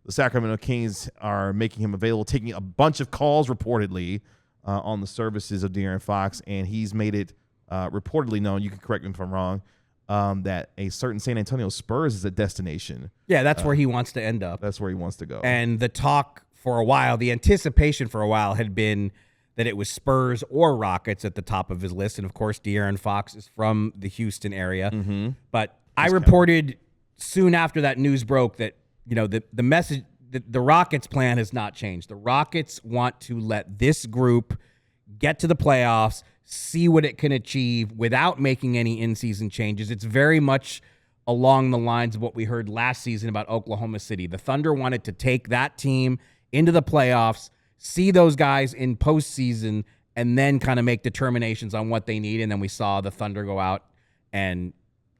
the Sacramento Kings are making him available, taking a bunch of calls reportedly on the services of De'Aaron Fox, and he's made it reportedly known, you can correct me if I'm wrong, that a certain San Antonio Spurs is a destination. Yeah, that's where he wants to end up. That's where he wants to go. And the talk for a while, the anticipation for a while had been that it was Spurs or Rockets at the top of his list. And, of course, De'Aaron Fox is from the Houston area. Mm-hmm. But I reported soon after that news broke that, the message, the Rockets' plan has not changed. The Rockets want to let this group get to the playoffs, see what it can achieve without making any in-season changes. It's very much along the lines of what we heard last season about Oklahoma City. The Thunder wanted to take that team into the playoffs, see those guys in postseason, and then kind of make determinations on what they need. And then we saw the Thunder go out and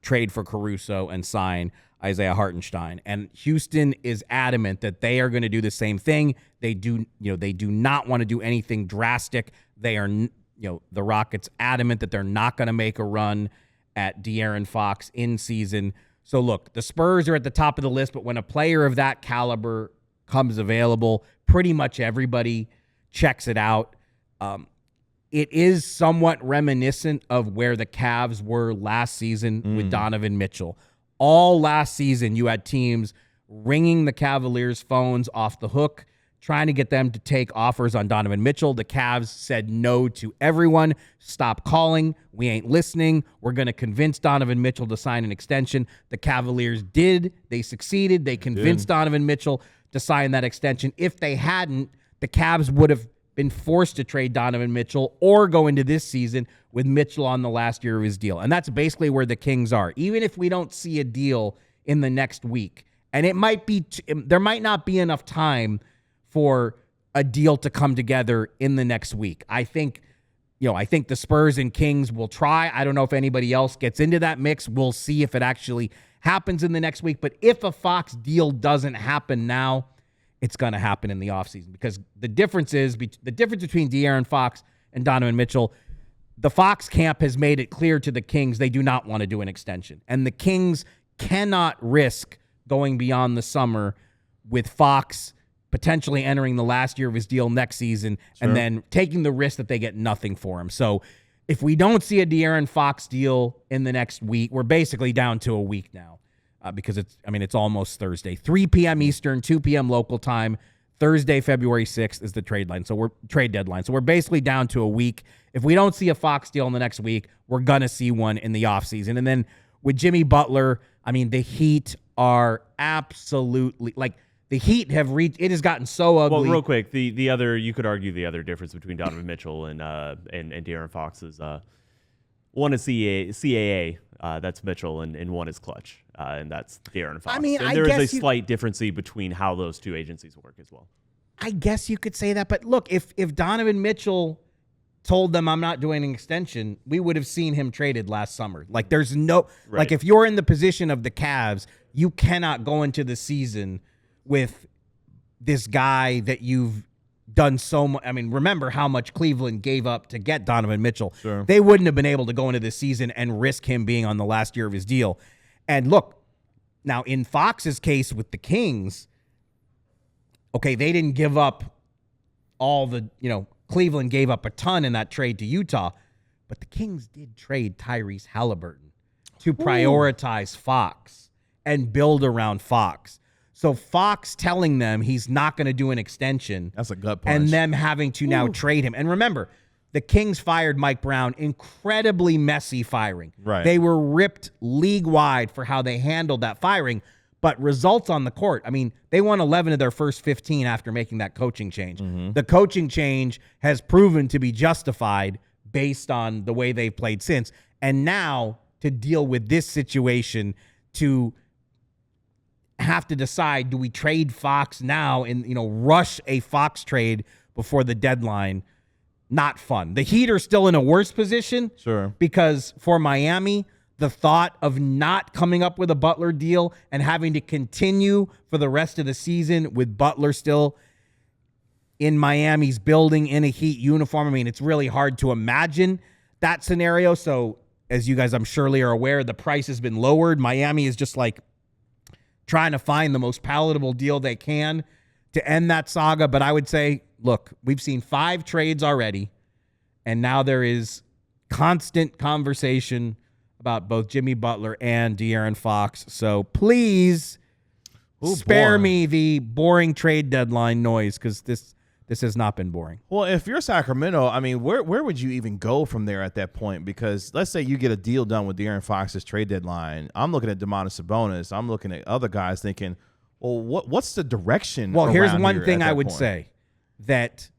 trade for Caruso and sign Isaiah Hartenstein. And Houston is adamant that they are going to do the same thing. They do not want to do anything drastic. They are, the Rockets adamant that they're not going to make a run at De'Aaron Fox in season. So look, the Spurs are at the top of the list, but when a player of that caliber comes available, pretty much everybody checks it out. It is somewhat reminiscent of where the Cavs were last season with Donovan Mitchell. All last season, you had teams ringing the Cavaliers' phones off the hook, trying to get them to take offers on Donovan Mitchell. The Cavs said no to everyone. Stop calling. We ain't listening. We're going to convince Donovan Mitchell to sign an extension. The Cavaliers did. They succeeded. They convinced Donovan Mitchell to sign that extension. If they hadn't, the Cavs would have been forced to trade Donovan Mitchell or go into this season with Mitchell on the last year of his deal. And that's basically where the Kings are. Even if we don't see a deal in the next week, and it might be, there might not be enough time for a deal to come together in the next week. I think the Spurs and Kings will try. I don't know if anybody else gets into that mix. We'll see if it actually happens in the next week. But if a Fox deal doesn't happen now, it's going to happen in the offseason, because the difference between De'Aaron Fox and Donovan Mitchell, the Fox camp has made it clear to the Kings they do not want to do an extension. And the Kings cannot risk going beyond the summer with Fox potentially entering the last year of his deal next season and then taking the risk that they get nothing for him. So if we don't see a De'Aaron Fox deal in the next week, we're basically down to a week now because it's almost Thursday. 3 p.m. Eastern, 2 p.m. local time. Thursday, February 6th is the trade deadline. So we're basically down to a week. If we don't see a Fox deal in the next week, we're going to see one in the offseason. And then with Jimmy Butler, the Heat are absolutely, the Heat have reached, it has gotten so ugly. Well, real quick, the other, you could argue the other difference between Donovan Mitchell and De'Aaron Fox is one is CAA, that's Mitchell, and one is Clutch, and that's De'Aaron Fox. There is a slight difference between how those two agencies work as well. I guess you could say that, but look, if Donovan Mitchell told them I'm not doing an extension, we would have seen him traded last summer. There's no, if you're in the position of the Cavs, you cannot go into the season with this guy that you've done so much. Remember how much Cleveland gave up to get Donovan Mitchell. Sure. They wouldn't have been able to go into this season and risk him being on the last year of his deal. And look, now in Fox's case with the Kings, okay, they didn't give up all the, Cleveland gave up a ton in that trade to Utah, but the Kings did trade Tyrese Halliburton to prioritize Fox and build around Fox. So Fox telling them he's not going to do an extension. That's a gut punch. And them having to now trade him. And remember, the Kings fired Mike Brown, incredibly messy firing. Right. They were ripped league-wide for how they handled that firing. But results on the court, they won 11 of their first 15 after making that coaching change. Mm-hmm. The coaching change has proven to be justified based on the way they've played since. And now to deal with this situation, to have to decide, do we trade Fox now and, rush a Fox trade before the deadline? Not fun. The Heat are still in a worse position. Sure. Because for Miami, the thought of not coming up with a Butler deal and having to continue for the rest of the season with Butler still in Miami's building in a Heat uniform, it's really hard to imagine that scenario. So as you guys, I'm surely are aware, the price has been lowered. Miami is just trying to find the most palatable deal they can to end that saga. But I would say, look, we've seen 5 trades already, and now there is constant conversation about both Jimmy Butler and De'Aaron Fox. So please spare me the boring trade deadline noise, because this has not been boring. Well, if you're Sacramento, I mean, where would you even go from there at that point? Because let's say you get a deal done with De'Aaron Fox's trade deadline. I'm looking at Domantas Sabonis. I'm looking at other guys thinking, well, what's the direction? Well, here's one thing I would say, that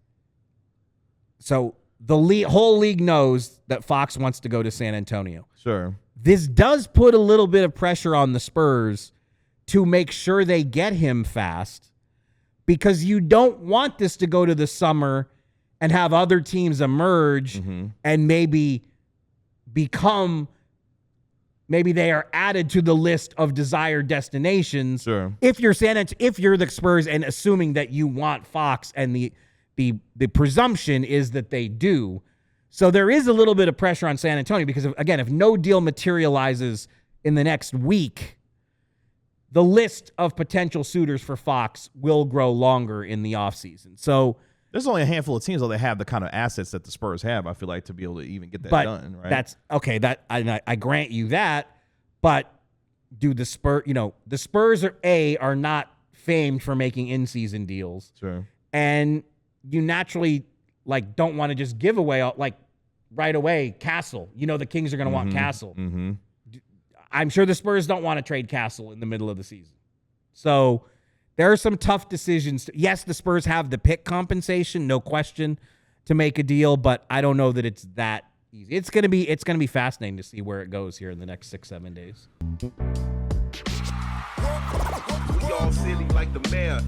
so the whole league knows that Fox wants to go to San Antonio. Sure. This does put a little bit of pressure on the Spurs to make sure they get him fast, because you don't want this to go to the summer and have other teams emerge and maybe they are added to the list of desired destinations. Sure. If you're the Spurs, and assuming that you want Fox, and the presumption is that they do. So there is a little bit of pressure on San Antonio, because if no deal materializes in the next week, the list of potential suitors for Fox will grow longer in the offseason. So there's only a handful of teams that have the kind of assets that the Spurs have, I feel like, to be able to even get that done, right? That's okay. I grant you that, but do the Spurs, the Spurs are not famed for making in-season deals. Sure. And you naturally don't want to just give away right away Castle. The Kings are going to want Castle. Mm-hmm. I'm sure the Spurs don't want to trade Castle in the middle of the season. So there are some tough decisions. Yes, the Spurs have the pick compensation, no question, to make a deal, but I don't know that it's that easy. It's gonna be fascinating to see where it goes here in the next 6-7 days. We all silly like the mayor.